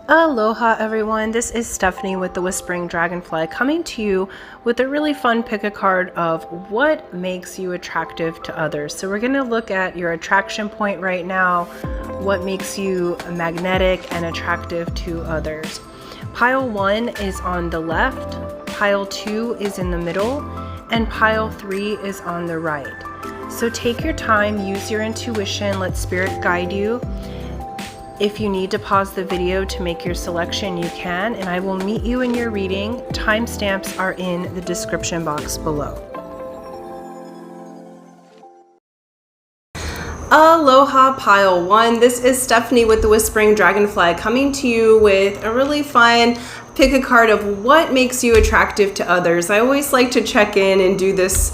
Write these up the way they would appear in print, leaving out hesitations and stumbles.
Aloha everyone, this is Stephanie with the Whispering Dragonfly coming to you with a really fun pick a card of what makes you attractive to others. So we're going to look at your attraction point right now, what makes you magnetic and attractive to others. Pile 1 is on the left, pile 2 is in the middle, and pile 3 is on the right. So take your time, use your intuition, let spirit guide you. If you need to pause the video to make your selection, you can, and I will meet you in your reading. Timestamps are in the description box below. Aloha pile 1. This is Stephanie with the Whispering Dragonfly coming to you with a really fun pick a card of what makes you attractive to others. I always like to check in and do this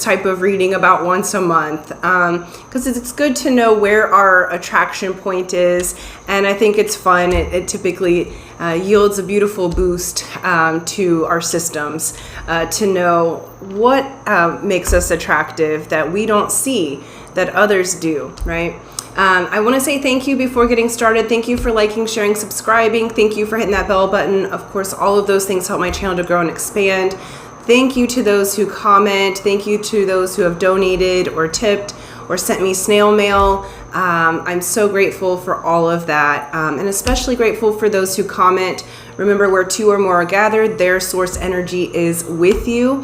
type of reading about once a month because it's good to know where our attraction point is, and I think it's fun. It typically yields a beautiful boost to our systems to know what makes us attractive that we don't see that others do, right? I want to say thank you before getting started. Thank you for liking, sharing, subscribing. Thank you for hitting that bell button. Of course, all of those things help my channel to grow and expand. Thank you to those who comment. Thank you to those who have donated or tipped or sent me snail mail. I'm so grateful for all of that, and especially grateful for those who comment. Remember, where two or more are gathered, their source energy is with you.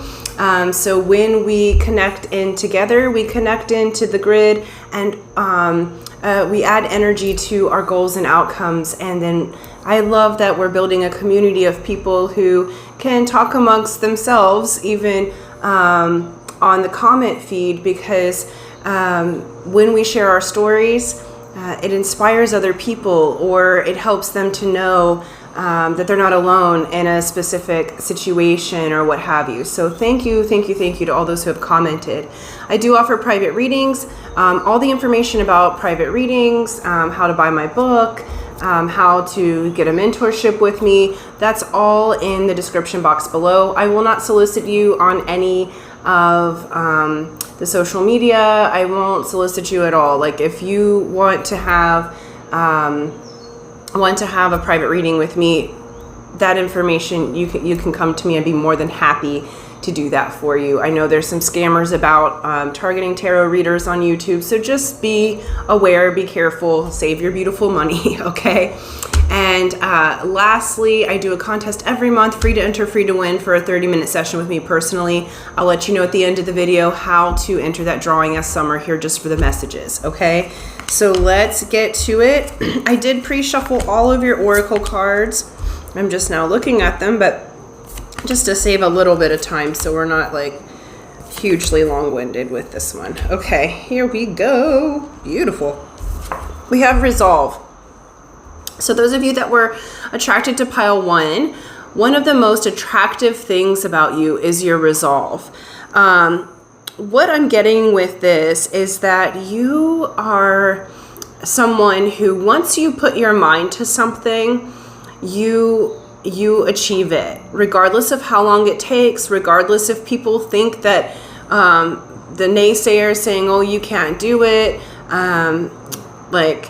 So when we connect in together, we connect into the grid, and we add energy to our goals and outcomes. And then I love that we're building a community of people who can talk amongst themselves, even on the comment feed, because when we share our stories, it inspires other people, or it helps them to know that they're not alone in a specific situation or what have you. So thank you to all those who have commented. I do offer private readings. All the information about private readings, how to buy my book, how to get a mentorship with me, that's all in the description box below. I will not solicit you on any of the social media. I won't solicit you at all. Like, if you want to have a private reading with me, that information, you can come to me. I'd be more than happy to do that for you. I know there's some scammers about targeting tarot readers on YouTube, so just be aware, be careful, save your beautiful money, okay? And lastly, I do a contest every month, free to enter, free to win, for a 30-minute session with me personally. I'll let you know at the end of the video how to enter that drawing, as some are here just for the messages, okay? So let's get to it. I did pre-shuffle all of your oracle cards. I'm just now looking at them, but just to save a little bit of time so we're not like hugely long-winded with this one. Okay, here we go. Beautiful. We have resolve. So those of you that were attracted to pile 1, one of the most attractive things about you is your resolve. What I'm getting with this is that you are someone who, once you put your mind to something, you achieve it, regardless of how long it takes, regardless if people think that the naysayers saying, oh, you can't do it, like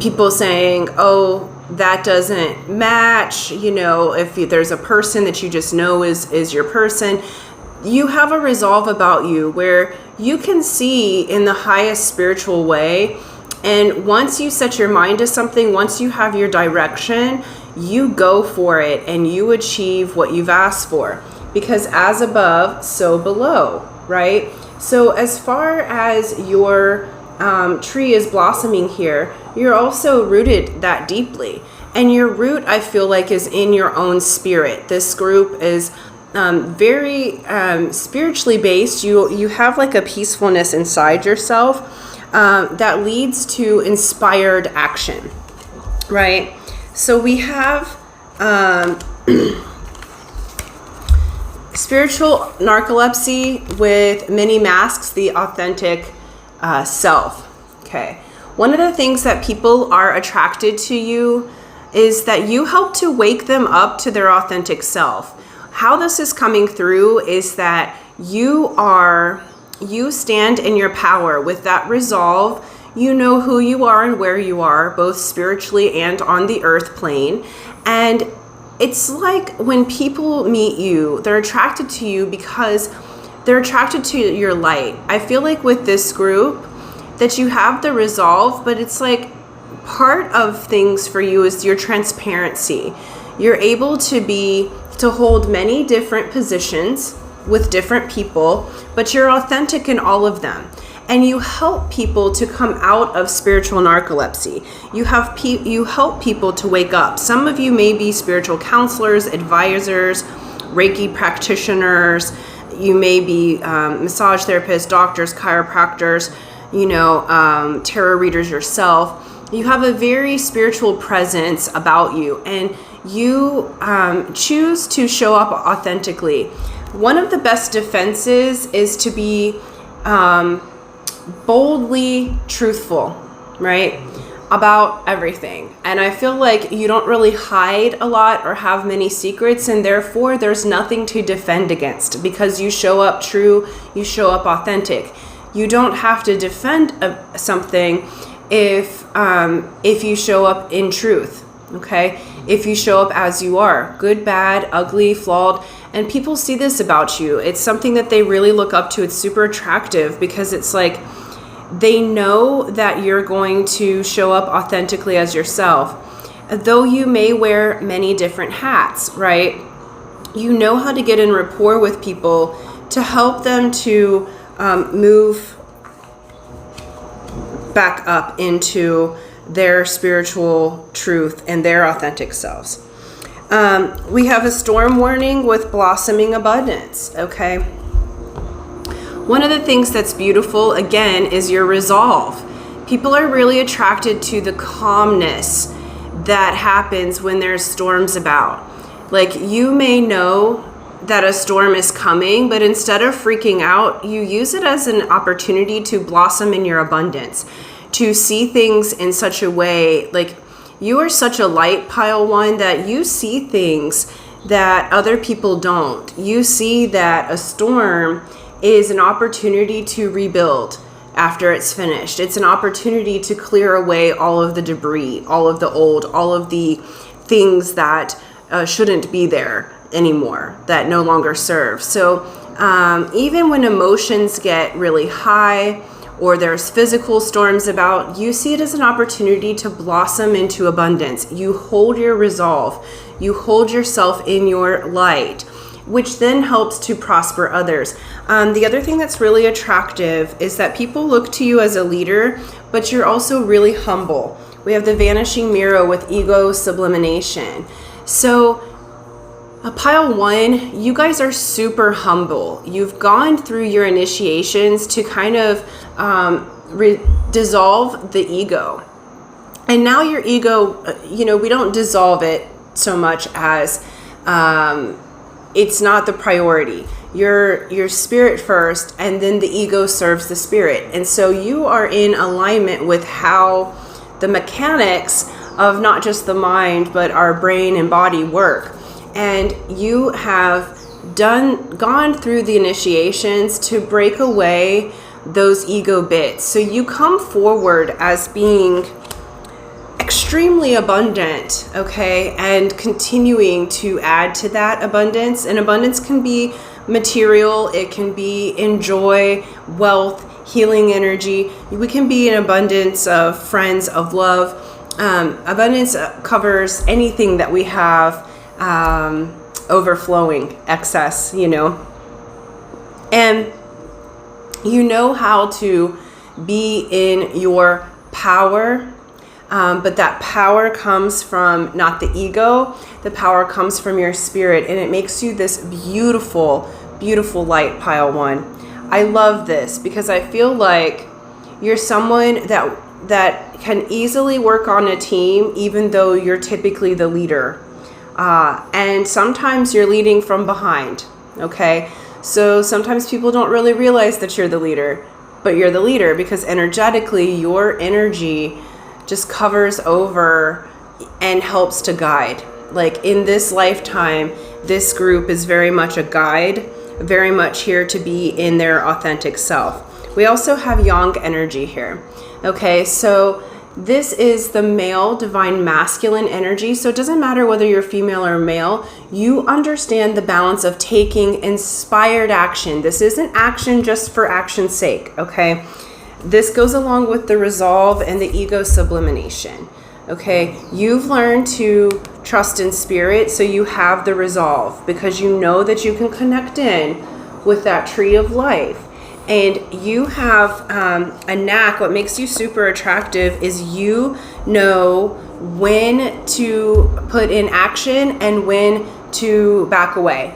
people saying, oh, that doesn't match, you know, if there's a person that you just know is your person. You have a resolve about you where you can see in the highest spiritual way, and once you set your mind to something, once you have your direction, you go for it and you achieve what you've asked for, because as above, so below, right? So as far as your tree is blossoming here, you're also rooted that deeply, and your root, I feel like, is in your own spirit. This group is very spiritually based. You have like a peacefulness inside yourself that leads to inspired action, right? So we have spiritual narcolepsy with many masks, the authentic self. Okay. One of the things that people are attracted to you is that you help to wake them up to their authentic self. How this is coming through is that you stand in your power with that resolve. You know who you are and where you are, both spiritually and on the earth plane. And it's like when people meet you, they're attracted to you because they're attracted to your light. I feel like with this group that you have the resolve, but it's like part of things for you is your transparency. You're able to hold many different positions with different people, but you're authentic in all of them. And you help people to come out of spiritual narcolepsy. You help people to wake up. Some of you may be spiritual counselors, advisors, Reiki practitioners. You may be massage therapists, doctors, chiropractors, tarot readers yourself. You have a very spiritual presence about you, and you choose to show up authentically. One of the best defenses is to be boldly truthful, right? About everything. And I feel like you don't really hide a lot or have many secrets, and therefore there's nothing to defend against because you show up true, you show up authentic. You don't have to defend something if you show up in truth, okay? If you show up as you are, good, bad, ugly, flawed, and people see this about you. It's something that they really look up to. It's super attractive because it's like they know that you're going to show up authentically as yourself. Though you may wear many different hats, right? You know how to get in rapport with people to help them to move back up into their spiritual truth and their authentic selves. We have a storm warning with blossoming abundance, okay? One of the things that's beautiful, again, is your resolve. People are really attracted to the calmness that happens when there's storms about. Like, you may know that a storm is coming, but instead of freaking out, you use it as an opportunity to blossom in your abundance, to see things in such a way, like you are such a light, pile one, that you see things that other people don't. You see that a storm is an opportunity to rebuild after it's finished. It's an opportunity to clear away all of the debris, all of the old, all of the things that shouldn't be there anymore, that no longer serve. So even when emotions get really high or there's physical storms about, you see it as an opportunity to blossom into abundance. You hold your resolve. You hold yourself in your light, which then helps to prosper others. The other thing that's really attractive is that people look to you as a leader, but you're also really humble. We have the vanishing mirror with ego sublimation. So a pile one, you guys are super humble. You've gone through your initiations to kind of dissolve the ego. And now your ego, we don't dissolve it so much as it's not the priority. Your spirit first, and then the ego serves the spirit. And so you are in alignment with how the mechanics of not just the mind, but our brain and body work. And you have gone through the initiations to break away those ego bits. So you come forward as being extremely abundant, okay, and continuing to add to that abundance. And abundance can be material, it can be in joy, wealth, healing energy. We can be in abundance of friends, of love. Abundance covers anything that we have overflowing, excess, and you know how to be in your power. But that power comes from not the ego, the power comes from your spirit, and it makes you this beautiful, beautiful light, pile one. I love this because I feel like you're someone that can easily work on a team, even though you're typically the leader. And sometimes you're leading from behind, okay? So sometimes people don't really realize that you're the leader, but you're the leader because energetically your energy just covers over and helps to guide. Like in this lifetime, this group is very much a guide, very much here to be in their authentic self. We also have yang energy here. Okay, so this is the male divine masculine energy. So it doesn't matter whether you're female or male, you understand the balance of taking inspired action. This isn't action just for action's sake, okay? This goes along with the resolve and the ego sublimation. Okay, you've learned to trust in spirit, so you have the resolve because you know that you can connect in with that tree of life. And you have a knack. What makes you super attractive is you know when to put in action and when to back away.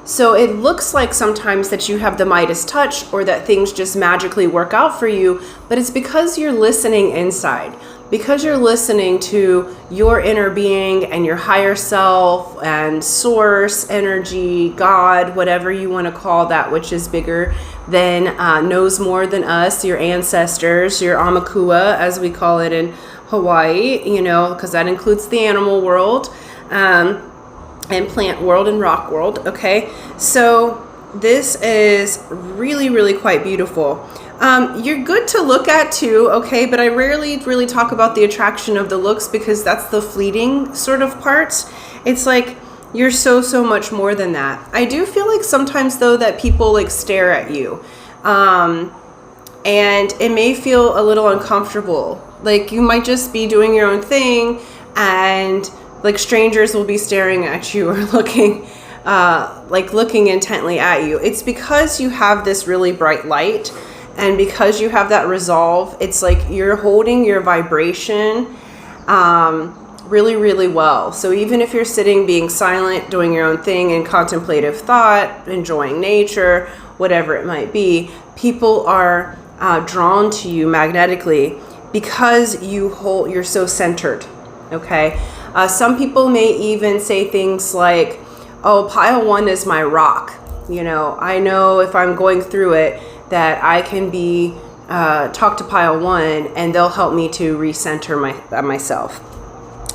So it looks like sometimes that you have the Midas touch or that things just magically work out for you, but it's because you're listening inside. Because you're listening to your inner being and your higher self and source, energy, God, whatever you want to call that, which is bigger than, knows more than us, your ancestors, your Amakua, as we call it in Hawaii, you know, because that includes the animal world, and plant world and rock world, okay? So this is really, really quite beautiful. You're good to look at too, okay? But I rarely really talk about the attraction of the looks because that's the fleeting sort of part. It's like you're so much more than that. I do feel like sometimes though that people like stare at you, and it may feel a little uncomfortable. Like you might just be doing your own thing, and like strangers will be staring at you or looking intently at you. It's because you have this really bright light. And because you have that resolve, it's like you're holding your vibration really, really well. So even if you're sitting, being silent, doing your own thing in contemplative thought, enjoying nature, whatever it might be, people are drawn to you magnetically because you're so centered, okay? Some people may even say things like, oh, pile one is my rock. You know, I know if I'm going through it, that I can be talk to pile one and they'll help me to recenter myself.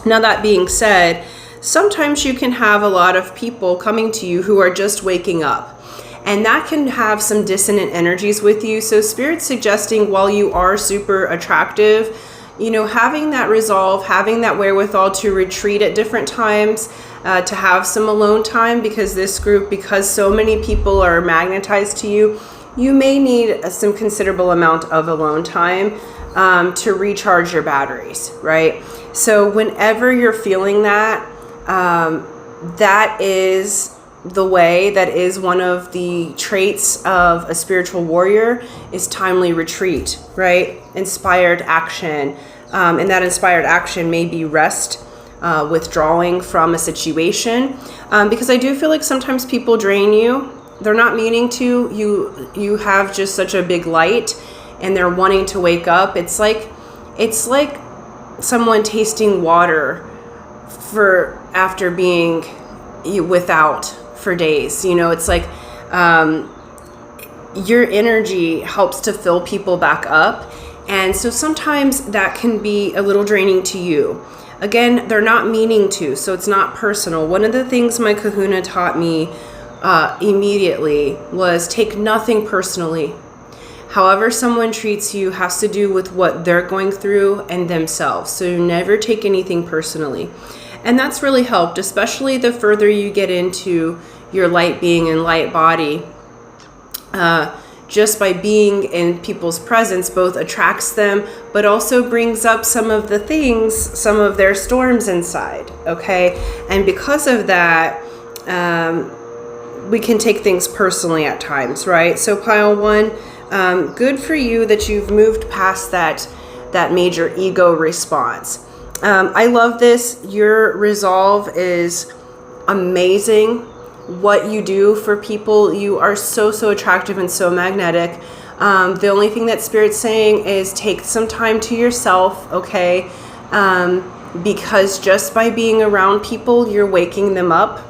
Now that being said, sometimes you can have a lot of people coming to you who are just waking up, and that can have some dissonant energies with you. So Spirit's suggesting while you are super attractive, you know, having that resolve, having that wherewithal to retreat at different times, to have some alone time, because so many people are magnetized to you, you may need some considerable amount of alone time to recharge your batteries, right? So whenever you're feeling that, that is the way, that is one of the traits of a spiritual warrior, is timely retreat, right? Inspired action. And that inspired action may be rest, withdrawing from a situation. Because I do feel like sometimes people drain you. They're not meaning to. You have just such a big light and they're wanting to wake up. It's like someone tasting water after being without for days. You know, it's like your energy helps to fill people back up. And so sometimes that can be a little draining to you. Again, they're not meaning to, so it's not personal. One of the things my kahuna taught me immediately was take nothing personally. However someone treats you has to do with what they're going through and themselves. So never take anything personally. And that's really helped, especially the further you get into your light being and light body. Just by being in people's presence both attracts them, but also brings up some of their storms inside, okay? And because of that, we can take things personally at times, right? So pile one, good for you that you've moved past that major ego response. I love this. Your resolve is amazing. What you do for people, you are so attractive and so magnetic. The only thing that Spirit's saying is take some time to yourself, okay? Because just by being around people, you're waking them up.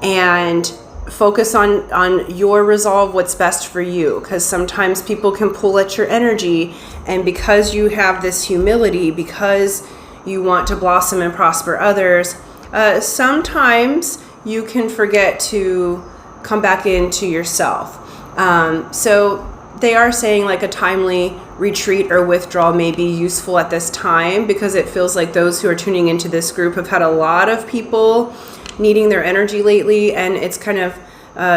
And focus on your resolve, what's best for you, because sometimes people can pull at your energy, and because you have this humility, because you want to blossom and prosper others, sometimes you can forget to come back into yourself. So they are saying like a timely retreat or withdrawal may be useful at this time, because it feels like those who are tuning into this group have had a lot of people needing their energy lately, and it's kind of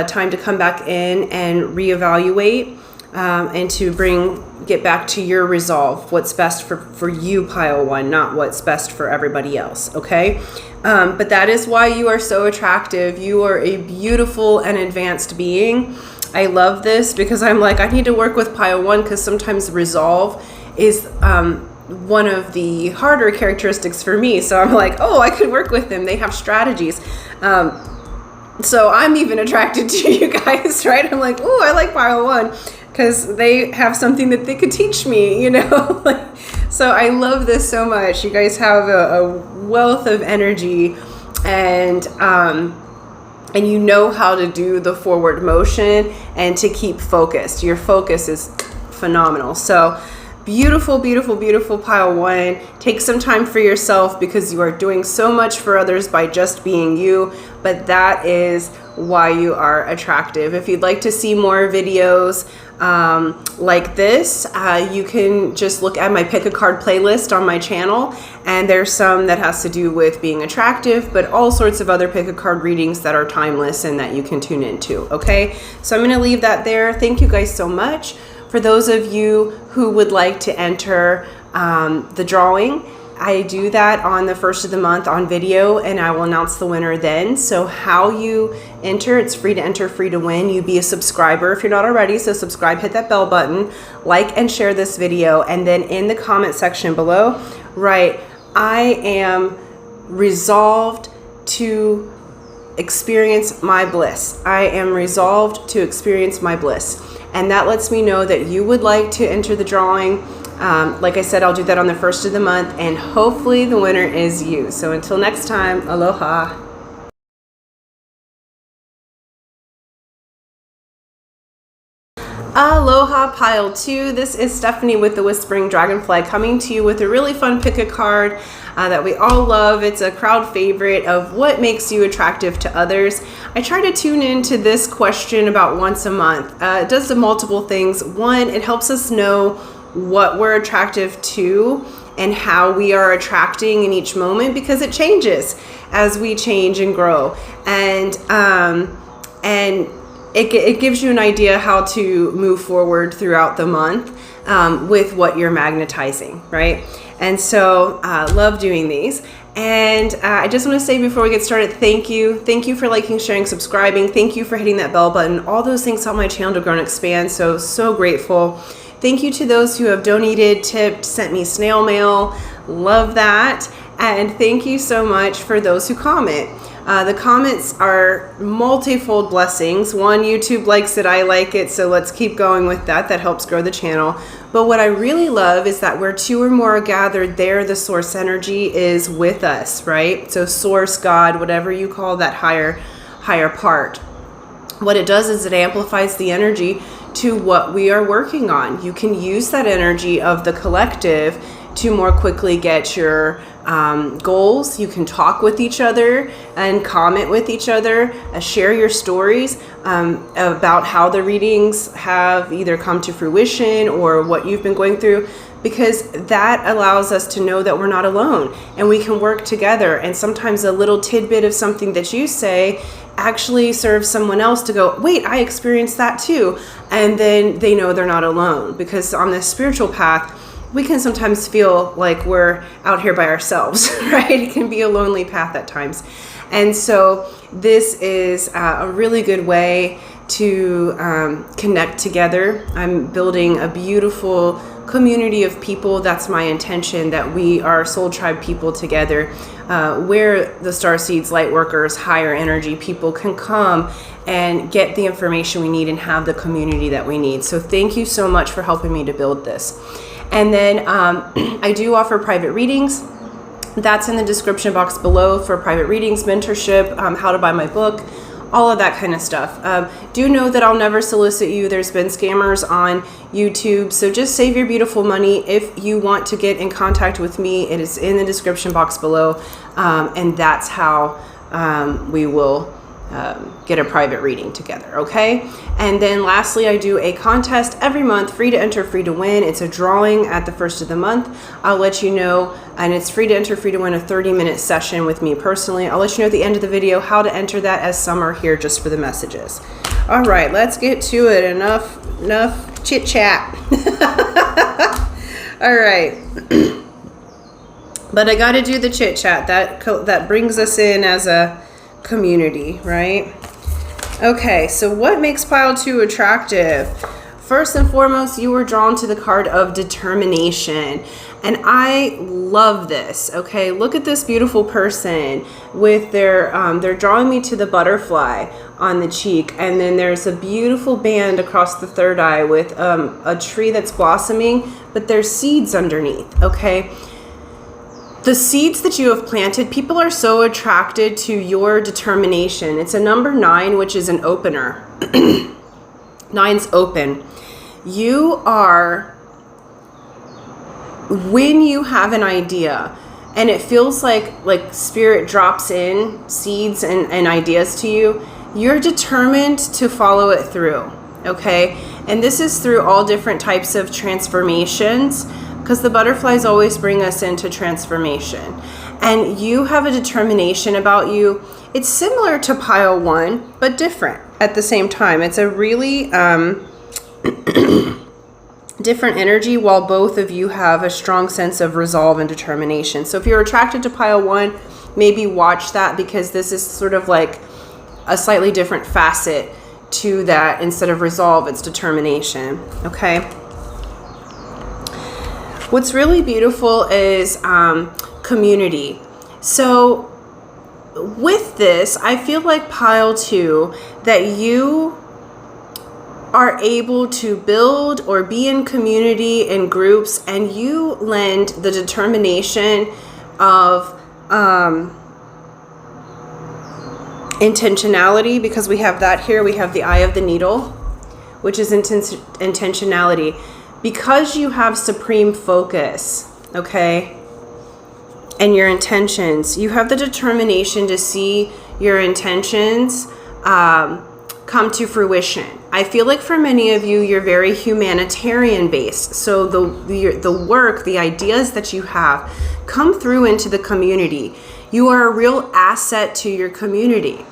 time to come back in and reevaluate, and to get back to your resolve, what's best for you, pile one, not what's best for everybody else. Okay. But that is why you are so attractive. You are a beautiful and advanced being. I love this, because I'm like, I need to work with pile one, because sometimes resolve is one of the harder characteristics for me. So I'm like, oh, I could work with them. They have strategies. So I'm even attracted to you guys, right? I'm like, oh, I like pile one, because they have something that they could teach me, you know? So I love this so much. You guys have a wealth of energy, and you know how to do the forward motion and to keep focused. Your focus is phenomenal. So beautiful, beautiful, beautiful pile one. Take some time for yourself, because you are doing so much for others by just being you, but that is why you are attractive. If you'd like to see more videos like this, you can just look at my pick a card playlist on my channel, and there's some that has to do with being attractive, but all sorts of other pick a card readings that are timeless and that you can tune into. Okay, so I'm going to leave that there. Thank you guys so much. For those of you who would like to enter the drawing, I do that on the first of the month on video, and I will announce the winner then. So how you enter, it's free to enter, free to win. You be a subscriber if you're not already. So subscribe, hit that bell button, like and share this video. And then in the comment section below, write, I am resolved to experience my bliss. I am resolved to experience my bliss. And that lets me know that you would like to enter the drawing. Like I said, I'll do that on the first of the month, and hopefully the winner is you. So until next time, aloha. Aloha pile 2. This is Stephanie with the Whispering Dragonfly, coming to you with a really fun pick a card that we all love. It's a crowd favorite of what makes you attractive to others. I try to tune into this question about once a month. It does multiple things. One, it helps us know what we're attractive to and how we are attracting in each moment, because it changes as we change and grow. And it gives you an idea how to move forward throughout the month with what you're magnetizing, right? And so love doing these. And I just want to say before we get started, thank you. Thank you for liking, sharing, subscribing. Thank you for hitting that bell button. All those things help my channel to grow and expand. So grateful. Thank you to those who have donated, tipped, sent me snail mail. Love that. And thank you so much for those who comment. The comments are multifold blessings. One, YouTube likes it, I like it, so let's keep going with that. That helps grow the channel. But what I really love is that where two or more are gathered, there the source energy is with us, right? So source, God, whatever you call that higher part. What it does is it amplifies the energy to what we are working on. You can use that energy of the collective to more quickly get your goals. You can talk with each other and comment with each other, share your stories about how the readings have either come to fruition or what you've been going through, because that allows us to know that we're not alone and we can work together. And sometimes a little tidbit of something that you say actually serves someone else to go, wait, I experienced that too. And then they know they're not alone, because on this spiritual path, we can sometimes feel like we're out here by ourselves, right? It can be a lonely path at times. And so this is a really good way to connect together. I'm building a beautiful community of people. That's my intention, that we are soul tribe people together, where the starseeds, light workers, higher energy people can come and get the information we need and have the community that we need. So thank you so much for helping me to build this. And then I do offer private readings. That's in the description box below for private readings, mentorship, how to buy my book, all of that kind of stuff. Do know that I'll never solicit you. There's been scammers on YouTube. So just save your beautiful money. If you want to get in contact with me, it is in the description box below. And that's how we will get a private reading together, okay? And then lastly, I do a contest every month, free to enter, free to win. It's a drawing at the first of the month. I'll let you know, and it's free to enter, free to win a 30-minute session with me personally. I'll let you know at the end of the video how to enter that, as some are here just for the messages. All right, let's get to it. Enough chit chat. All right. But I got to do the chit chat. That brings us in as a community, right? Okay, so what makes pile 2 attractive? First and foremost, you were drawn to the card of determination. And I love this, okay? Look at this beautiful person with they're drawing me to the butterfly on the cheek. And then there's a beautiful band across the third eye with a tree that's blossoming, but there's seeds underneath, okay? The seeds that you have planted, people are so attracted to your determination. It's a number 9, which is an opener. 9's open. You are, when you have an idea and it feels like spirit drops in seeds and ideas to you, you're determined to follow it through, okay? And this is through all different types of transformations, because the butterflies always bring us into transformation. And you have a determination about you. It's similar to pile 1, but different at the same time. It's a really different energy, while both of you have a strong sense of resolve and determination. So if you're attracted to pile 1, maybe watch that, because this is sort of like a slightly different facet to that. Instead of resolve, it's determination, okay? What's really beautiful is community. So with this, I feel like pile 2, that you are able to build or be in community in groups, and you lend the determination of intentionality, because we have that here. We have the eye of the needle, which is intentionality. Because you have supreme focus, okay, and your intentions, you have the determination to see your intentions come to fruition. I feel like for many of you, you're very humanitarian based. So the work, the ideas that you have come through into the community. You are a real asset to your community.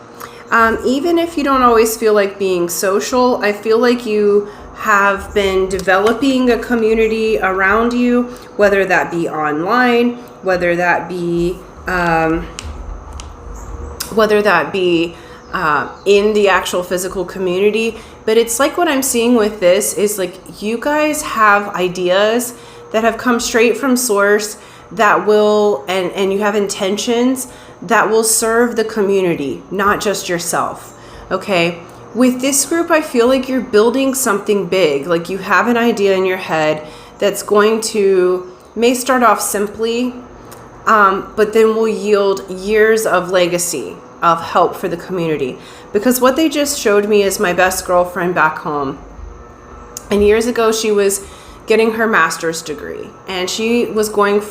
Even if you don't always feel like being social, I feel like you have been developing a community around you, whether that be online, whether that be in the actual physical community. But it's like, what I'm seeing with this is like, you guys have ideas that have come straight from source that will, and you have intentions that will serve the community, not just yourself, okay? With this group, I feel like you're building something big. Like, you have an idea in your head that's going to, may start off simply, but then will yield years of legacy of help for the community. Because what they just showed me is my best girlfriend back home. And years ago, she was getting her master's degree, and she was going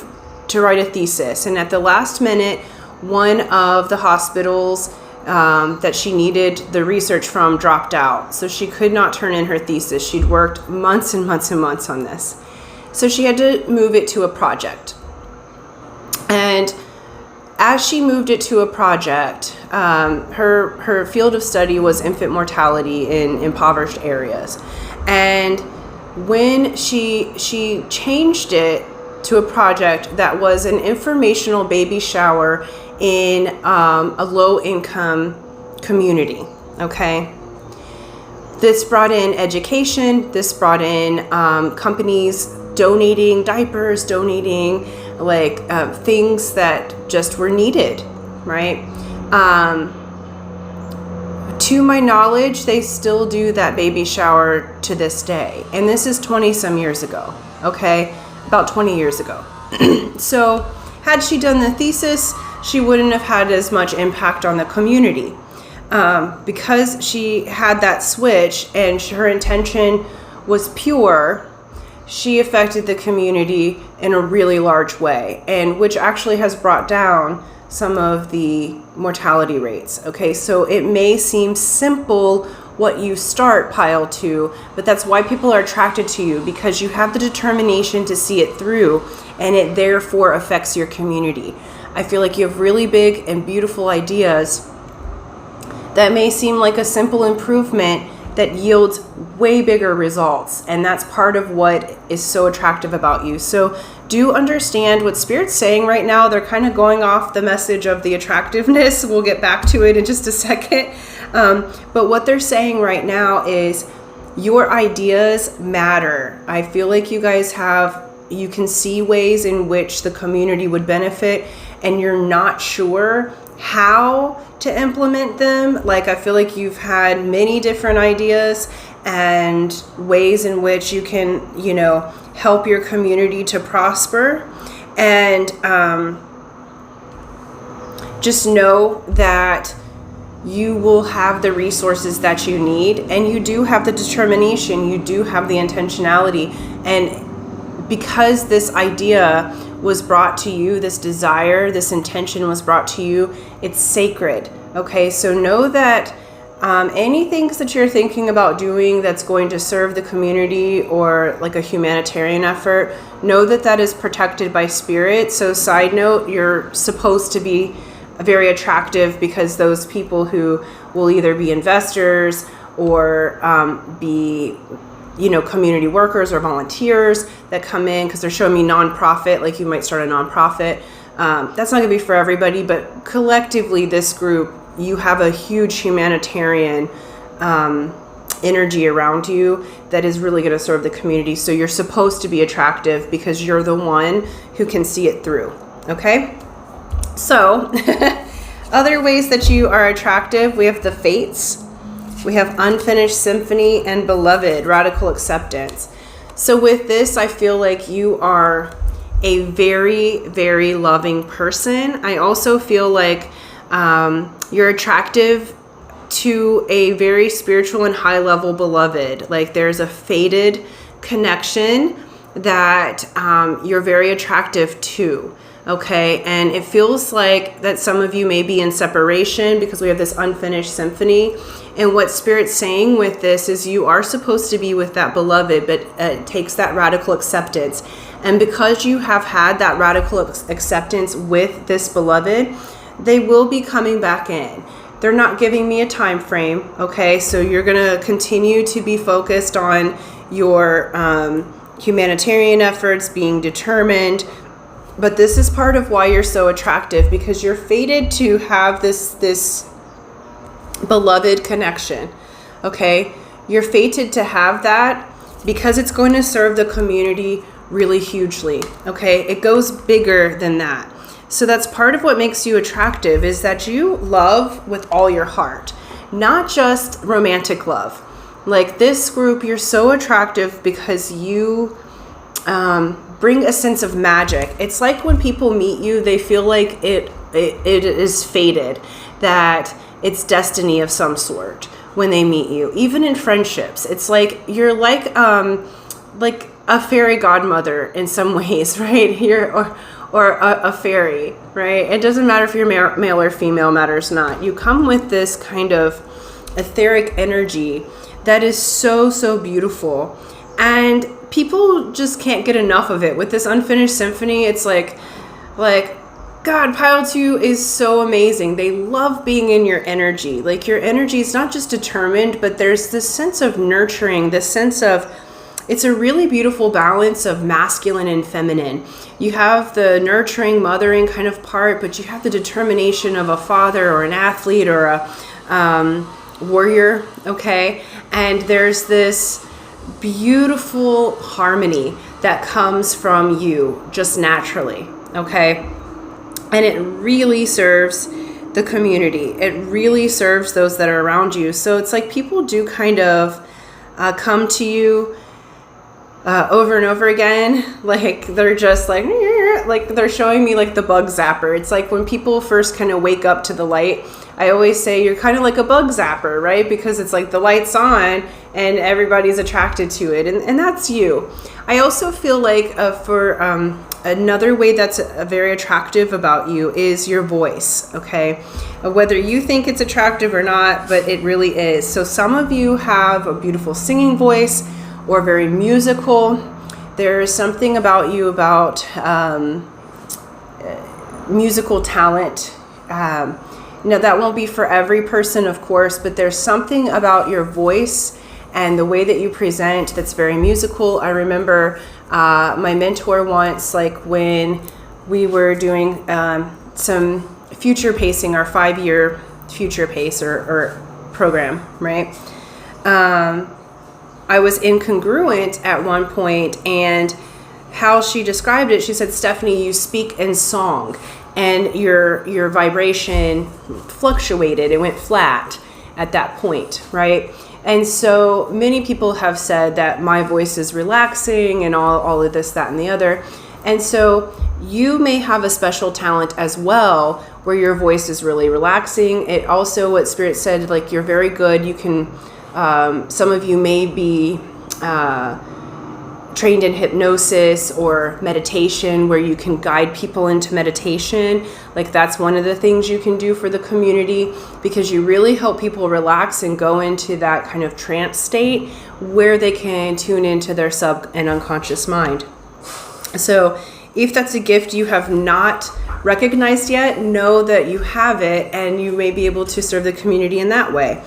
to write a thesis. And at the last minute, one of the hospitals that she needed the research from dropped out. So she could not turn in her thesis. She'd worked months and months and months on this. So she had to move it to a project. And as she moved it to a project, her field of study was infant mortality in impoverished areas. And when she changed it to a project that was an informational baby shower in a low-income community, okay? This brought in education. This brought in companies donating diapers, donating things that just were needed, right? To my knowledge, they still do that baby shower to this day. And this is 20 some years ago, okay? About 20 years ago. So had she done the thesis, she wouldn't have had as much impact on the community. Because she had that switch and her intention was pure, she affected the community in a really large way, and which actually has brought down some of the mortality rates. Okay, so it may seem simple what you start, pile 2, but that's why people are attracted to you, because you have the determination to see it through, and it therefore affects your community. I feel like you have really big and beautiful ideas that may seem like a simple improvement that yields way bigger results, and that's part of what is so attractive about you. So do understand what Spirit's saying right now. They're kind of going off the message of the attractiveness. We'll get back to it in just a second. But what they're saying right now is your ideas matter. I feel like you guys you can see ways in which the community would benefit, and you're not sure how to implement them. Like, I feel like you've had many different ideas and ways in which you can, help your community to prosper. And just know that you will have the resources that you need, and you do have the determination, you do have the intentionality. And because this idea was brought to you, this desire, this intention was brought to you, it's sacred. Okay, so know that anything that you're thinking about doing that's going to serve the community or like a humanitarian effort, know that that is protected by Spirit. So side note, you're supposed to be very attractive, because those people who will either be investors or be community workers or volunteers that come in, because they're showing me nonprofit, like you might start a nonprofit. That's not gonna be for everybody, but collectively this group, you have a huge humanitarian energy around you that is really gonna serve the community. So you're supposed to be attractive because you're the one who can see it through, okay? So other ways that you are attractive, we have the Fates. We have Unfinished Symphony and Beloved, Radical Acceptance. So with this, I feel like you are a very, very loving person. I also feel like you're attractive to a very spiritual and high level beloved. Like there's a fated connection that you're very attractive to. Okay, and it feels like that some of you may be in separation because we have this unfinished symphony. And what Spirit's saying with this is you are supposed to be with that beloved, but it takes that radical acceptance. And because you have had that radical acceptance with this beloved, they will be coming back in. They're not giving me a time frame, okay? So you're going to continue to be focused on your humanitarian efforts, being determined. But this is part of why you're so attractive, because you're fated to have this beloved connection, okay? You're fated to have that because it's going to serve the community really hugely, okay? It goes bigger than that. So that's part of what makes you attractive, is that you love with all your heart, not just romantic love. Like this group, you're so attractive because you bring a sense of magic. It's like when people meet you, they feel like it is fated, that it's destiny of some sort when they meet you. Even in friendships, it's like you're like a fairy godmother in some ways, right? Or a fairy, right? It doesn't matter if you're male or female, matters not. You come with this kind of etheric energy that is so, so beautiful. And people just can't get enough of it. With this unfinished symphony, it's like, God, Pile 2 is so amazing. They love being in your energy. Like your energy is not just determined, but there's this sense of nurturing, this sense of, it's a really beautiful balance of masculine and feminine. You have the nurturing, mothering kind of part, but you have the determination of a father or an athlete or a warrior, okay? And there's this beautiful harmony that comes from you just naturally, okay? And it really serves the community. It really serves those that are around you. So it's like people do kind of come to you over and over again. Like they're just like they're showing me like the bug zapper. It's like when people first kind of wake up to the light, I always say you're kind of like a bug zapper, right? Because it's like the light's on and everybody's attracted to it. And that's you. I also feel like for Another way that's very attractive about you is your voice, okay? Whether you think it's attractive or not, but it really is. So some of you have a beautiful singing voice or very musical. There's something about you about musical talent. That won't be for every person, of course, but there's something about your voice and the way that you present that's very musical. I remember my mentor once, like when we were doing some future pacing, our 5-year future pace or program, right? I was incongruent at one point, and how she described it, she said, Stephanie, you speak in song, and your vibration fluctuated. It went flat at that point, right? And so many people have said that my voice is relaxing and all of this, that, and the other. And so you may have a special talent as well where your voice is really relaxing. It also, what Spirit said, like you're very good. You can, some of you may be trained in hypnosis or meditation where you can guide people into meditation. Like that's one of the things you can do for the community, because you really help people relax and go into that kind of trance state where they can tune into their sub and unconscious mind. So if that's a gift you have not recognized yet, know that you have it and you may be able to serve the community in that way.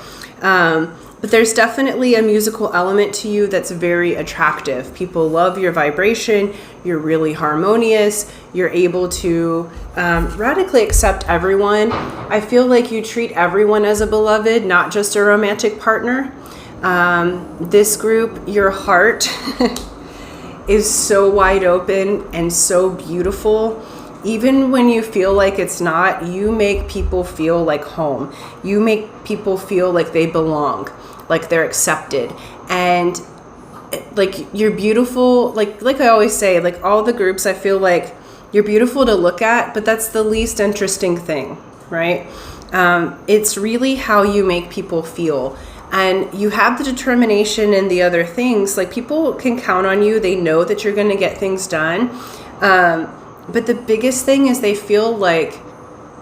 But there's definitely a musical element to you that's very attractive. People love your vibration. You're really harmonious. You're able to radically accept everyone. I feel like you treat everyone as a beloved, not just a romantic partner. This group, your heart is so wide open and so beautiful. Even when you feel like it's not, you make people feel like home. You make people feel like they belong, like they're accepted. And like you're beautiful, like I always say, like all the groups, I feel like you're beautiful to look at, but that's the least interesting thing, right? It's really how you make people feel. And you have the determination and the other things, like people can count on you. They know that you're going to get things done. But the biggest thing is they feel like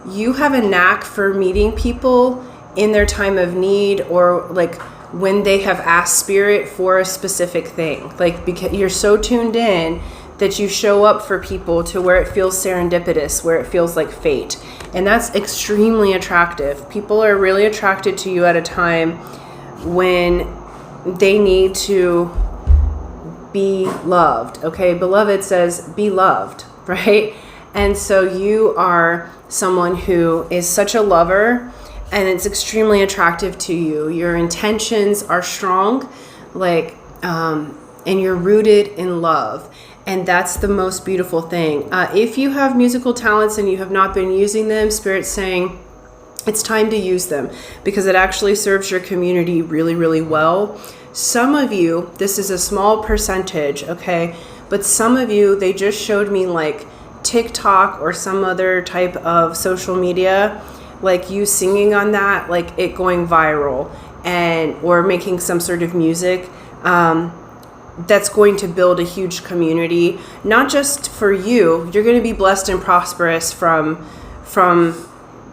you have a knack for meeting people in their time of need, or like when they have asked Spirit for a specific thing. Like because you're so tuned in that you show up for people to where it feels serendipitous, where it feels like fate. And that's extremely attractive. People are really attracted to you at a time when they need to be loved. Okay, Beloved says be loved, right? And so you are someone who is such a lover, and it's extremely attractive to you. Your intentions are strong, like, and you're rooted in love. And that's the most beautiful thing. If you have musical talents and you have not been using them, Spirit's saying it's time to use them, because it actually serves your community really, really well. Some of you, this is a small percentage, okay? But some of you, they just showed me like TikTok or some other type of social media, like you singing on that, like it going viral, and or making some sort of music that's going to build a huge community, not just for you. You're going to be blessed and prosperous from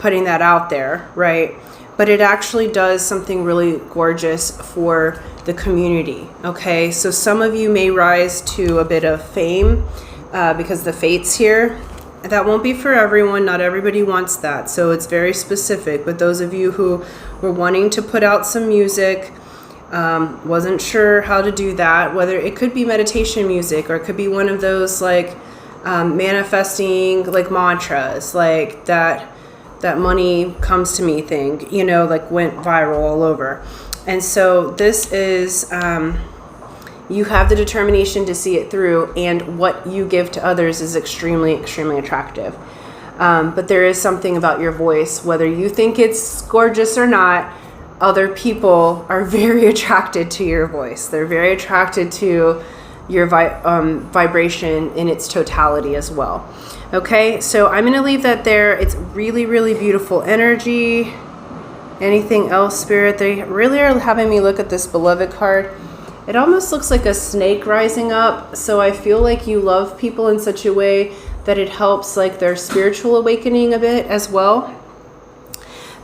putting that out there, right? But it actually does something really gorgeous for the community, okay? So some of you may rise to a bit of fame because the fate's here. That won't be for everyone. Not everybody wants that. So it's very specific. But those of you who were wanting to put out some music, wasn't sure how to do that, whether it could be meditation music or it could be one of those like manifesting like mantras, like that money comes to me thing, you know, like went viral all over. And so this is, you have the determination to see it through, and what you give to others is extremely, extremely attractive. But there is something about your voice, whether you think it's gorgeous or not, other people are very attracted to your voice. They're very attracted to your vibration in its totality as well. Okay, so I'm going to leave that there. It's really, really beautiful energy. Anything else, Spirit? They really are having me look at this Beloved card. It almost looks like a snake rising up. So I feel like you love people in such a way that it helps like their spiritual awakening a bit as well.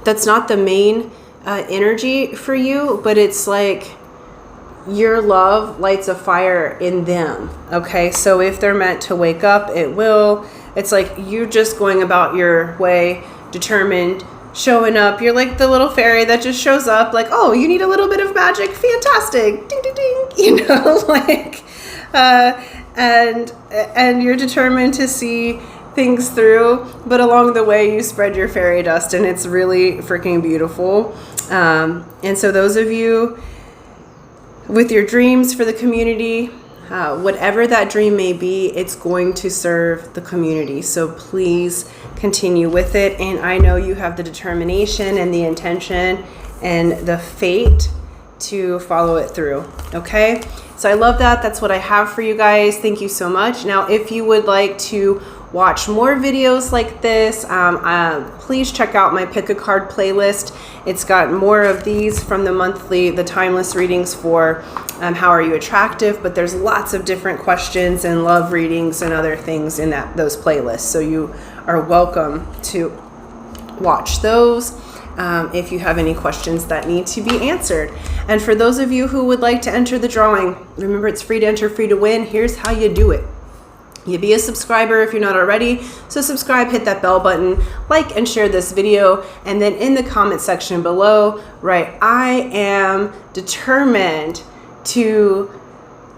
That's not the main energy for you, but it's like your love lights a fire in them. Okay, so if they're meant to wake up, it will. It's like you're just going about your way, determined, showing up. You're like the little fairy that just shows up like, oh, you need a little bit of magic, fantastic, ding ding ding, you know, like and you're determined to see things through, but along the way you spread your fairy dust, and it's really freaking beautiful. And so those of you with your dreams for the community, whatever that dream may be, it's going to serve the community. So please continue with it. And I know you have the determination and the intention and the fate to follow it through. Okay. So I love that. That's what I have for you guys. Thank you so much. Now, if you would like to watch more videos like this, please check out my Pick a Card playlist. It's got more of these from the timeless readings for how are you attractive, but there's lots of different questions and love readings and other things in those playlists. So you are welcome to watch those if you have any questions that need to be answered. And for those of you who would like to enter the drawing, remember it's free to enter, free to win. Here's how you do it. You be a subscriber if you're not already. So subscribe, hit that bell button, like and share this video. And then in the comment section below, write, I am determined to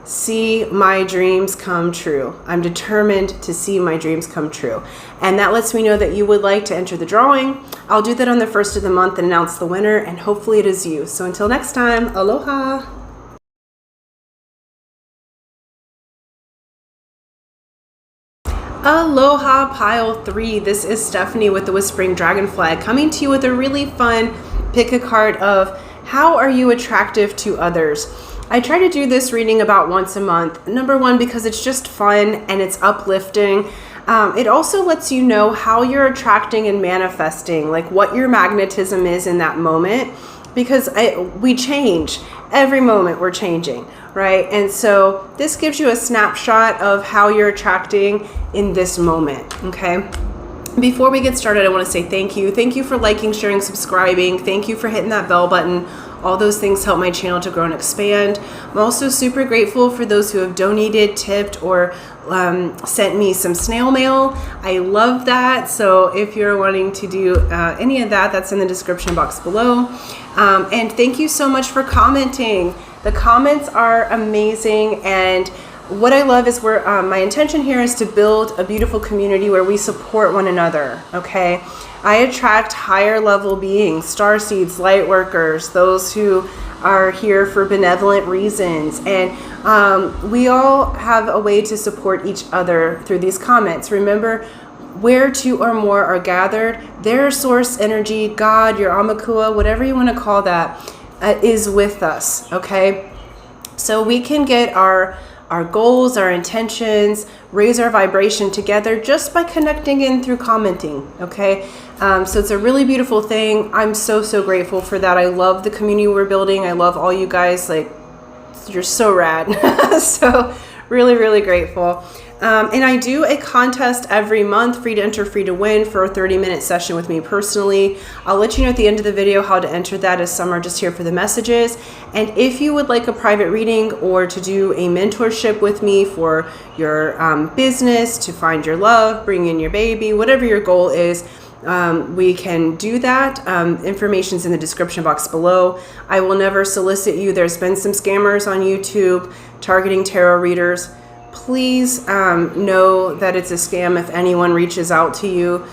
see my dreams come true. I'm determined to see my dreams come true. And that lets me know that you would like to enter the drawing. I'll do that on the first of the month and announce the winner, and hopefully it is you. So until next time, aloha. Aloha pile 3. This is Stephanie with the Whispering Dragonfly coming to you with a really fun pick a card of how are you attractive to others. I try to do this reading about once a month. Number one, because it's just fun and it's uplifting. It also lets you know how you're attracting and manifesting, like what your magnetism is in that moment, because we change. Every moment we're changing, right? And so this gives you a snapshot of how you're attracting in this moment, okay? Before we get started, I want to say thank you. Thank you for liking, sharing, subscribing. Thank you for hitting that bell button. All those things help my channel to grow and expand. I'm also super grateful for those who have donated, tipped, or sent me some snail mail. I love that. So if you're wanting to do any of that, that's in the description box below. And thank you so much for commenting. The comments are amazing, and what I love is my intention here is to build a beautiful community where we support one another, okay? I attract higher level beings, starseeds, light workers, those who are here for benevolent reasons. And we all have a way to support each other through these comments. Remember, where two or more are gathered, their source energy, God, your Amakua, whatever you want to call that, is with us, okay? So we can get our goals, our intentions, raise our vibration together just by connecting in through commenting, okay? So it's a really beautiful thing. I'm so, so grateful for that. I love the community we're building. I love all you guys. Like, you're so rad. So really, really grateful. And I do a contest every month, free to enter, free to win, for a 30-minute session with me personally. I'll let you know at the end of the video how to enter that, as some are just here for the messages. And if you would like a private reading or to do a mentorship with me for your business, to find your love, bring in your baby, whatever your goal is, we can do that. Information's in the description box below. I will never solicit you. There's been some scammers on YouTube targeting tarot readers. Please know that it's a scam if anyone reaches out to you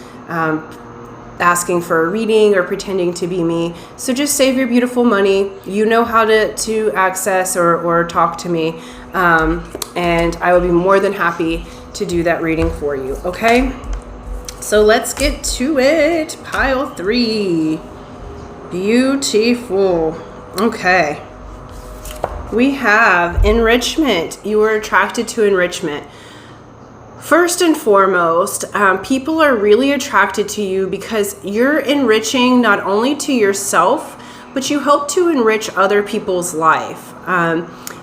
asking for a reading or pretending to be me. So just save your beautiful money. You know how to access or talk to me, and I will be more than happy to do that reading for you, okay? So let's get to it. Pile 3. Beautiful. Okay. We have enrichment. You are attracted to enrichment. First and foremost, people are really attracted to you because you're enriching not only to yourself, but you help to enrich other people's life.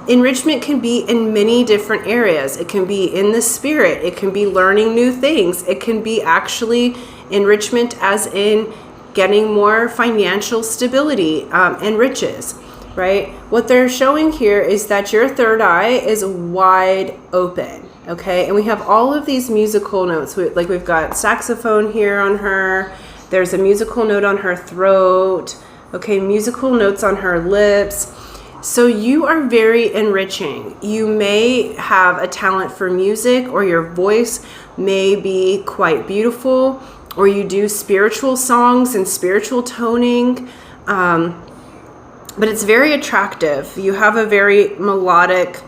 enrichment can be in many different areas. It can be in the spirit. It can be learning new things. It can be actually enrichment as in getting more financial stability and riches, right? What they're showing here is that your third eye is wide open, okay? And we have all of these musical notes. Like we've got saxophone here on her. There's a musical note on her throat, okay? Musical notes on her lips. So you are very enriching. You may have a talent for music, or your voice may be quite beautiful, or you do spiritual songs and spiritual toning, but it's very attractive. You have a very melodic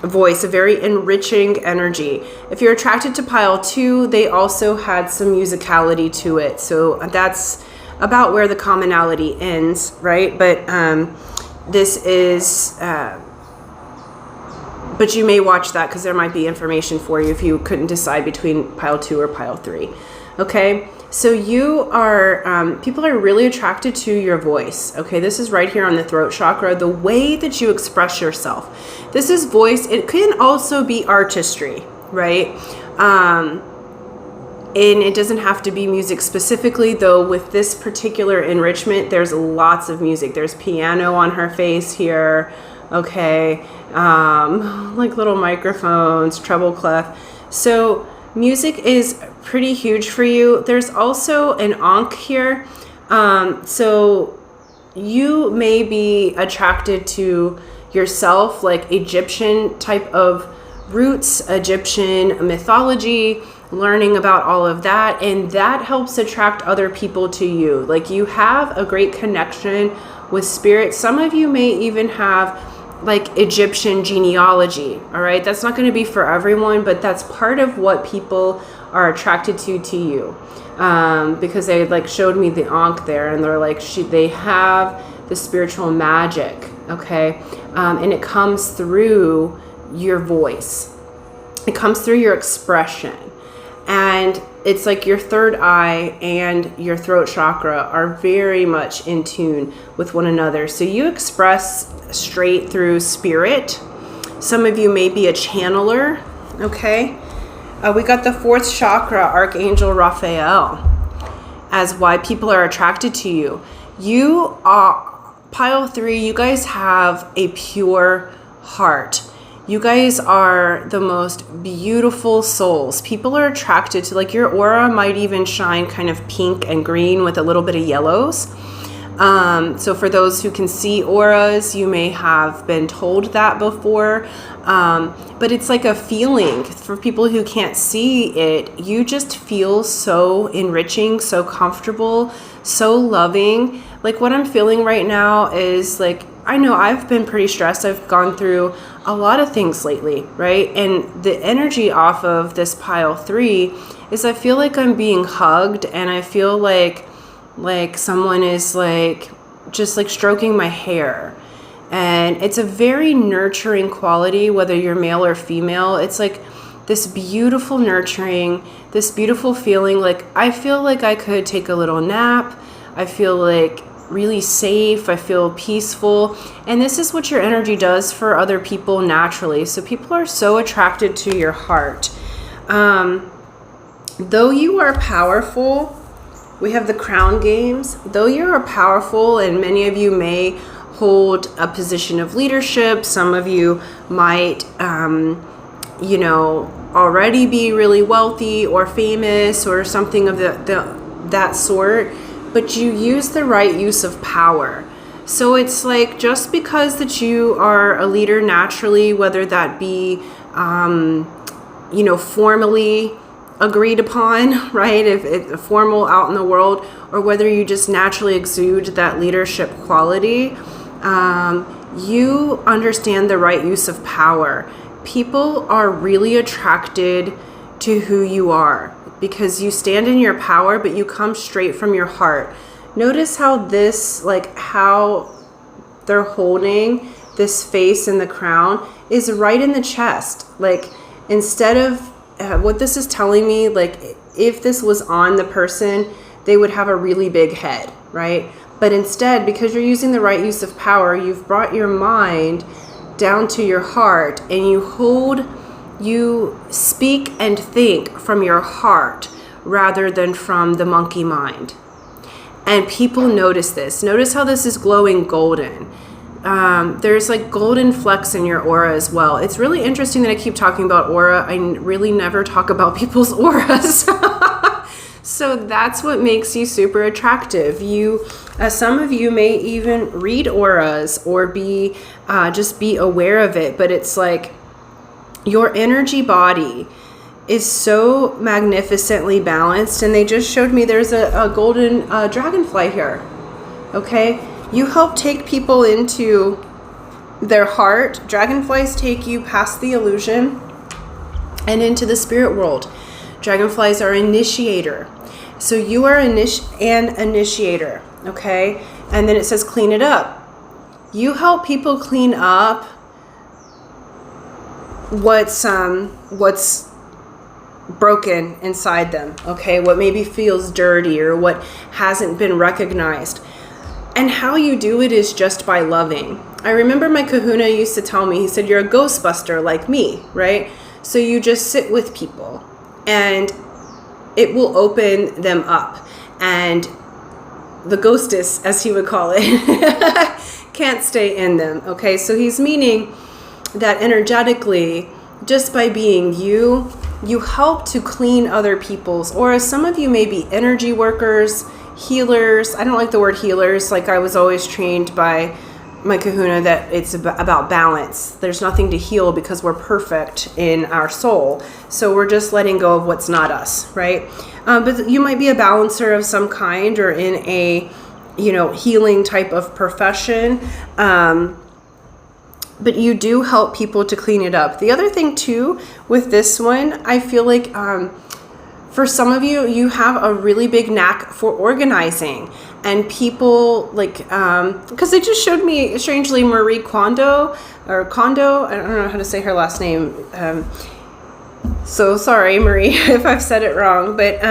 voice, a very enriching energy. If you're attracted to pile 2, they also had some musicality to it. So that's about where the commonality ends, right? But this is, but you may watch that because there might be information for you if you couldn't decide between pile 2 or pile 3. Okay, so you are, people are really attracted to your voice. Okay, this is right here on the throat chakra, the way that you express yourself. This is voice. It can also be artistry, right? And it doesn't have to be music specifically, though with this particular enrichment, there's lots of music. There's piano on her face here, okay, like little microphones, treble clef. So music is pretty huge for you. There's also an ankh here. So you may be attracted to yourself, like Egyptian type of roots, Egyptian mythology, learning about all of that, and that helps attract other people to you. Like you have a great connection with spirit. Some of you may even have like Egyptian genealogy, all right? That's not going to be for everyone, but that's part of what people are attracted to you, because they like showed me the ankh there, and they're like, they have the spiritual magic, okay? And it comes through your voice. It comes through your expression. And it's like your third eye and your throat chakra are very much in tune with one another. So you express straight through spirit. Some of you may be a channeler, okay? We got the 4th chakra, Archangel Raphael, as why people are attracted to you. You are, pile 3, you guys have a pure heart. You guys are the most beautiful souls. People are attracted to, like your aura might even shine kind of pink and green with a little bit of yellows. So for those who can see auras, you may have been told that before. But it's like a feeling. For people who can't see it, you just feel so enriching, so comfortable, so loving. Like what I'm feeling right now is like, I know I've been pretty stressed. I've gone through a lot of things lately, right? And the energy off of this pile 3 is I feel like I'm being hugged, and I feel like someone is like just like stroking my hair. And it's a very nurturing quality, whether you're male or female. It's like this beautiful nurturing, this beautiful feeling. Like I feel like I could take a little nap. I feel like really safe. I feel peaceful. And this is what your energy does for other people naturally. So people are so attracted to your heart. Though you are powerful, we have the crown games. Though you are powerful, and many of you may hold a position of leadership, some of you might, already be really wealthy or famous or something of that sort, but you use the right use of power. So it's like, just because that you are a leader naturally, whether that be, formally agreed upon, right? If it's formal out in the world, or whether you just naturally exude that leadership quality, you understand the right use of power. People are really attracted to who you are because you stand in your power, but you come straight from your heart. Notice how this, like how they're holding this face in the crown is right in the chest. Like instead of what this is telling me, like if this was on the person, they would have a really big head, right? But instead, because you're using the right use of power, you've brought your mind down to your heart, and you speak and think from your heart rather than from the monkey mind. And people notice this. Notice how this is glowing golden. There's like golden flecks in your aura as well. It's really interesting that I keep talking about aura. I really never talk about people's auras. So that's what makes you super attractive. Some of you may even read auras or just be aware of it, but it's like your energy body is so magnificently balanced. And they just showed me there's a golden dragonfly here. Okay, you help take people into their heart. Dragonflies take you past the illusion and into the spirit world. Dragonflies are initiator. So you are an initiator, okay? And then it says clean it up. You help people clean up what's broken inside them, okay? What maybe feels dirty or what hasn't been recognized. And how you do it is just by loving. I remember my kahuna used to tell me, he said, you're a ghostbuster like me, right? So you just sit with people and it will open them up. And the ghostess, as he would call it, can't stay in them, okay? So he's meaning that energetically, just by being you help to clean other people's auras. Some of you may be energy workers, healers. I don't like the word healers. Like I was always trained by my kahuna that it's about balance. There's nothing to heal because we're perfect in our soul. So we're just letting go of what's not us, right? But you might be a balancer of some kind or in a, healing type of profession. But you do help people to clean it up. The other thing too, with this one, I feel like for some of you, you have a really big knack for organizing. And people like, because they just showed me, strangely, Marie Kondo, I don't know how to say her last name. So sorry, Marie, if I've said it wrong. But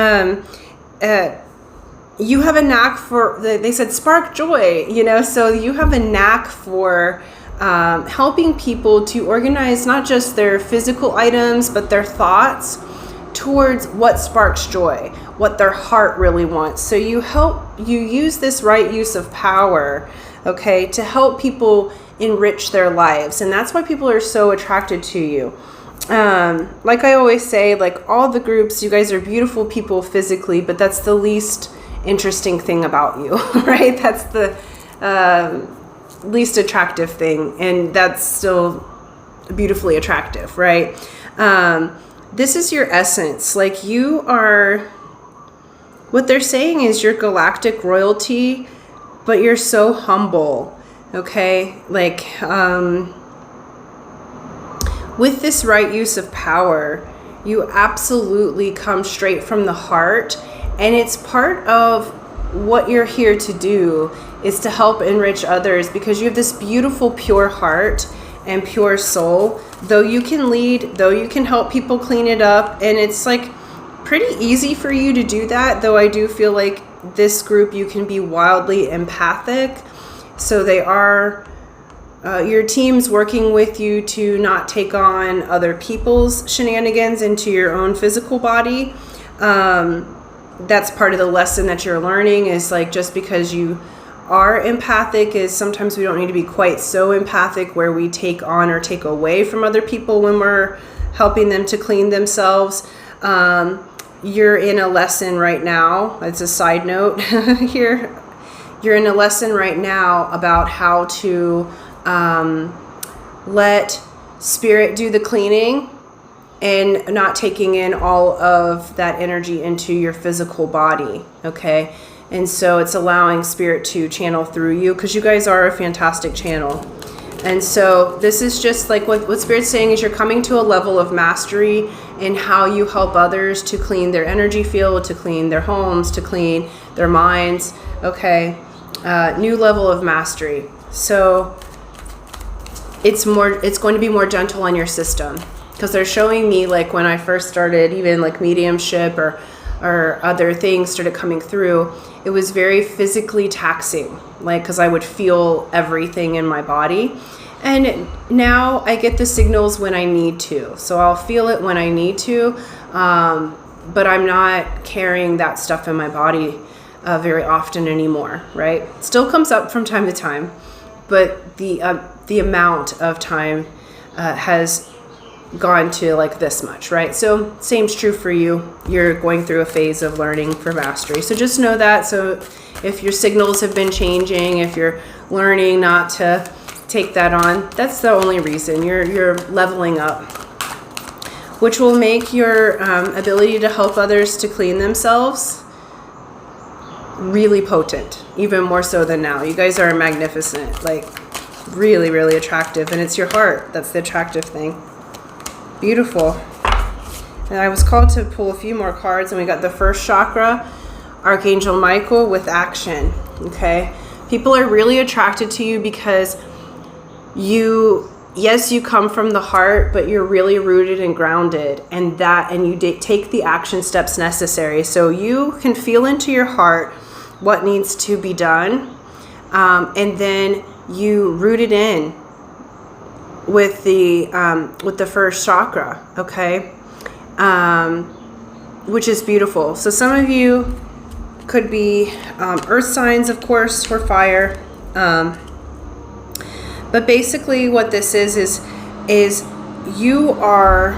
you have a knack for, they said spark joy, so you have a knack for helping people to organize not just their physical items, but their thoughts towards what sparks joy, what their heart really wants. So you use this right use of power, okay, to help people enrich their lives. And that's why people are so attracted to you. Like I always say, like all the groups, you guys are beautiful people physically, but that's the least interesting thing about you, right? That's the least attractive thing, and that's still beautifully attractive, right? This is your essence. Like you are, what they're saying is you're galactic royalty, but you're so humble, okay? Like with this right use of power, you absolutely come straight from the heart, and it's part of what you're here to do is to help enrich others, because you have this beautiful pure heart and pure soul. Though you can lead, though you can help people clean it up, and it's like pretty easy for you to do that, though I do feel like this group you can be wildly empathic. So they are your team's working with you to not take on other people's shenanigans into your own physical body. That's part of the lesson that you're learning, is like just because you are empathic is sometimes we don't need to be quite so empathic where we take on or take away from other people when we're helping them to clean themselves. You're in a lesson right now. It's a side note here. You're in a lesson right now about how to let spirit do the cleaning and not taking in all of that energy into your physical body, okay? And so it's allowing spirit to channel through you, because you guys are a fantastic channel. And so this is just like what spirit's saying is you're coming to a level of mastery in how you help others to clean their energy field, to clean their homes, to clean their minds, okay? New level of mastery. So it's going to be more gentle on your system, because they're showing me, like when I first started even like mediumship or or other things started coming through, it was very physically taxing, like, because I would feel everything in my body. And now I get the signals when I need to. So I'll feel it when I need to, but I'm not carrying that stuff in my body very often anymore, right? Still comes up from time to time, but the amount of time has gone to like this much, right? So same's true for you. You're going through a phase of learning for mastery. So just know that. So if your signals have been changing, if you're learning not to take that on, that's the only reason. You're leveling up, which will make your ability to help others to clean themselves really potent, even more so than now. You guys are magnificent, like really, really attractive, and it's your heart that's the attractive thing. Beautiful. And I was called to pull a few more cards, and we got the first chakra, Archangel Michael with action. Okay, people are really attracted to you because yes, you come from the heart, but you're really rooted and grounded, and you take the action steps necessary. So you can feel into your heart what needs to be done, and then you root it in with the first chakra, okay, which is beautiful. So some of you could be earth signs, of course, or fire. But basically what this is you are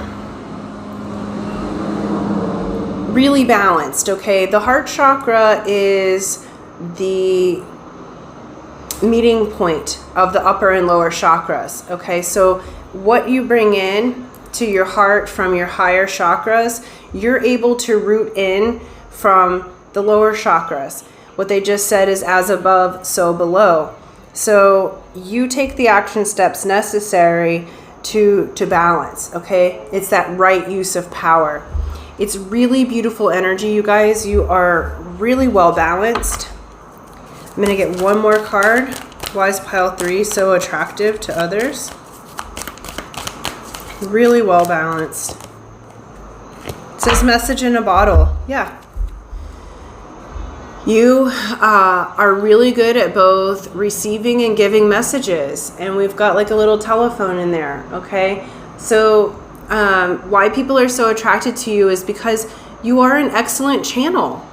really balanced, okay? The heart chakra is the meeting point of the upper and lower chakras, okay? So what you bring in to your heart from your higher chakras, you're able to root in from the lower chakras. What they just said is as above, so below. So you take the action steps necessary to balance, okay? It's that right use of power. It's really beautiful energy, you guys. You are really well balanced. I'm going to get one more card. Why is pile 3 so attractive to others? Really well balanced. It says message in a bottle. Yeah. You are really good at both receiving and giving messages. And we've got like a little telephone in there, okay? So why people are so attracted to you is because you are an excellent channel.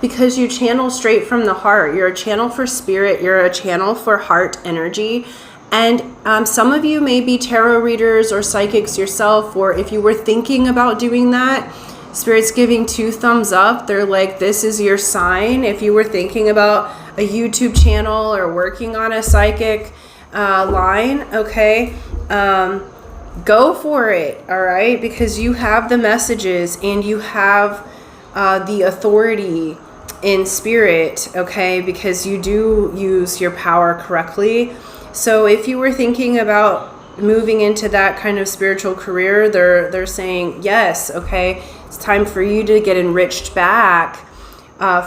Because you channel straight from the heart. You're a channel for spirit. You're a channel for heart energy. And some of you may be tarot readers or psychics yourself, or if you were thinking about doing that, Spirit's giving 2 thumbs up. They're like, this is your sign. If you were thinking about a YouTube channel or working on a psychic line, okay, go for it, all right? Because you have the messages and you have the authority in spirit, okay? Because you do use your power correctly. So if you were thinking about moving into that kind of spiritual career, they're saying yes, okay, it's time for you to get enriched back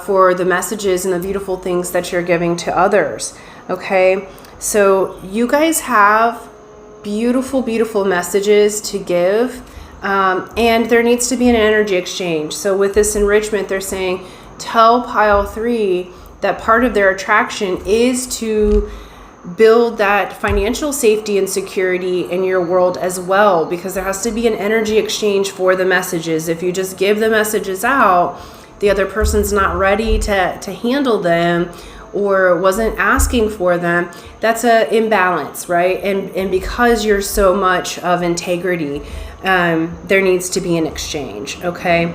for the messages and the beautiful things that you're giving to others, okay? So you guys have beautiful, beautiful messages to give, and there needs to be an energy exchange. So with this enrichment, they're saying, tell pile 3 that part of their attraction is to build that financial safety and security in your world as well, because there has to be an energy exchange for the messages. If you just give the messages out, the other person's not ready to handle them or wasn't asking for them, that's an imbalance, right? And because you're so much of integrity, there needs to be an exchange, okay?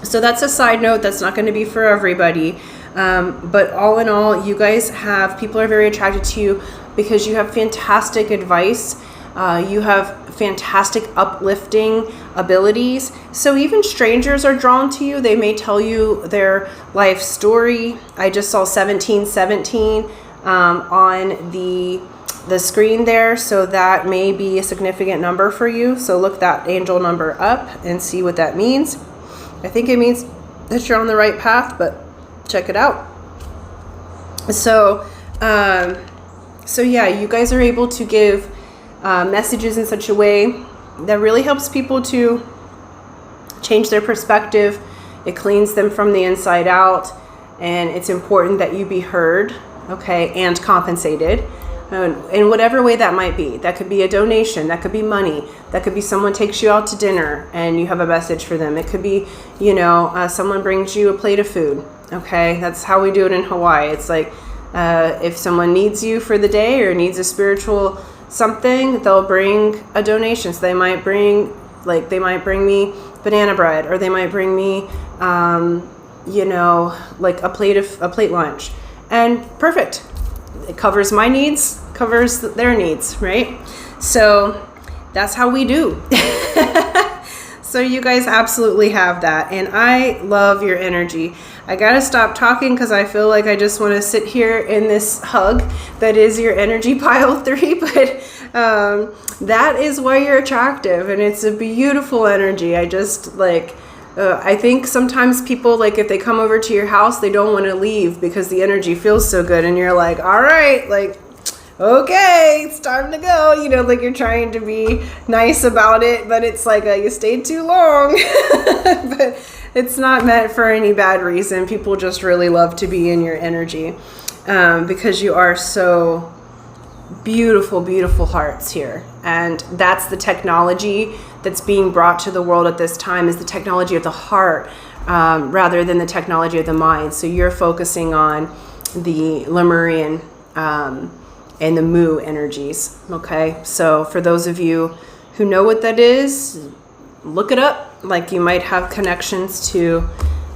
So that's a side note. That's not going to be for everybody. But all in all, you guys people are very attracted to you because you have fantastic advice. You have fantastic uplifting abilities. So even strangers are drawn to you. They may tell you their life story. I just saw 1717 on the screen there. So that may be a significant number for you. So look that angel number up and see what that means. I think it means that you're on the right path, but check it out. So yeah, you guys are able to give messages in such a way that really helps people to change their perspective, It cleans them from the inside out, and it's important that you be heard, okay, and compensated in whatever way that might be. That could be a donation, that could be money, that could be someone takes you out to dinner and you have a message for them. It could be, you know, someone brings you a plate of food, okay? That's how we do it in Hawaii. It's like if someone needs you for the day or needs a spiritual something, they'll bring a donation. So they might bring me banana bread, or they might bring me, you know, like a plate lunch, and perfect. It covers my needs, covers their needs, right? So that's how we do. So you guys absolutely have that. And I love your energy. I gotta stop talking because I feel like I just want to sit here in this hug that is your energy pile 3. But that is why you're attractive, and it's a beautiful energy. I just like, I think sometimes people, like, if they come over to your house, they don't want to leave because the energy feels so good, and you're like, all right, like, okay, it's time to go. You know, like you're trying to be nice about it, but it's like you stayed too long. But it's not meant for any bad reason. People just really love to be in your energy because you are so beautiful, beautiful hearts here. And that's the technology that's being brought to the world at this time, is the technology of the heart rather than the technology of the mind. So you're focusing on the Lemurian and the Mu energies. Okay, so for those of you who know what that is, look it up. Like, you might have connections to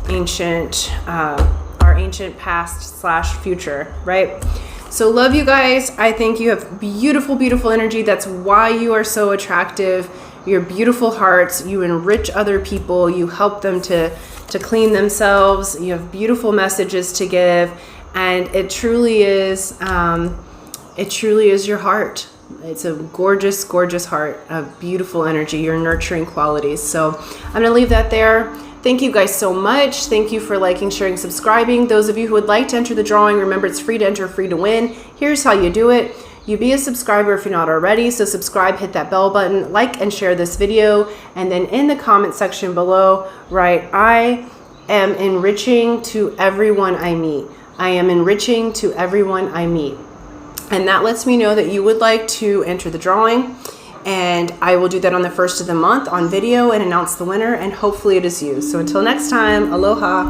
our ancient past / future, right? So love you guys. I think you have beautiful, beautiful energy. That's why you are so attractive. You're beautiful hearts. You enrich other people. You help them to clean themselves. You have beautiful messages to give, and it truly is your heart. It's a gorgeous, gorgeous heart of beautiful energy, your nurturing qualities. So I'm going to leave that there. Thank you guys so much. Thank you for liking, sharing, subscribing. Those of you who would like to enter the drawing, remember it's free to enter, free to win. Here's how you do it. You be a subscriber if you're not already. So subscribe, hit that bell button, like and share this video. And then in the comment section below, write, I am enriching to everyone I meet. I am enriching to everyone I meet. And that lets me know that you would like to enter the drawing. And I will do that on the 1st of the month on video and announce the winner. And hopefully it is you. So until next time, aloha.